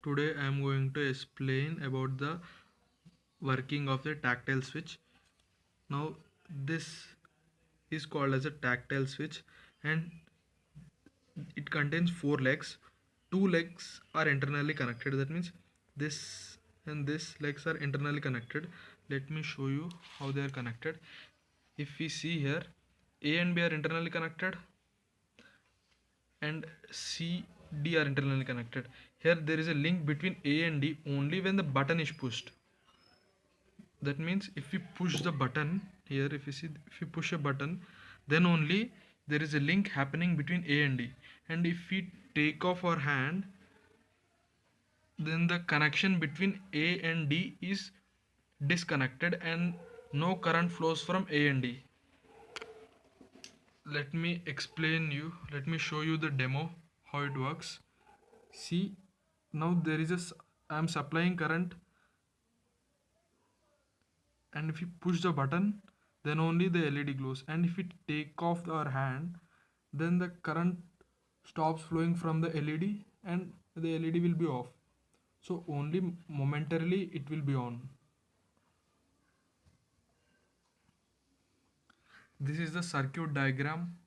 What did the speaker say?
Today I am going to explain about the working of the tactile switch. Now this is called as a tactile switch, and it contains four legs. Two legs are internally connected, that means this and this legs are internally connected. Let me show you how they are connected. If we see here, A and B are internally connected and C, D are internally connected. Here there is a link between A and D only when the button is pushed. That means if we push the button here, if you see, if you push a button, then only there is a link happening between A and D. And if we take off our hand, then the connection between A and D is disconnected and no current flows from A and D. Let me show you the demo how it works. See, now there is I am supplying current, and if you push the button, then only the LED glows, and if we take off our hand, then the current stops flowing from the LED and the LED will be off. So only momentarily it will be on. This is the circuit diagram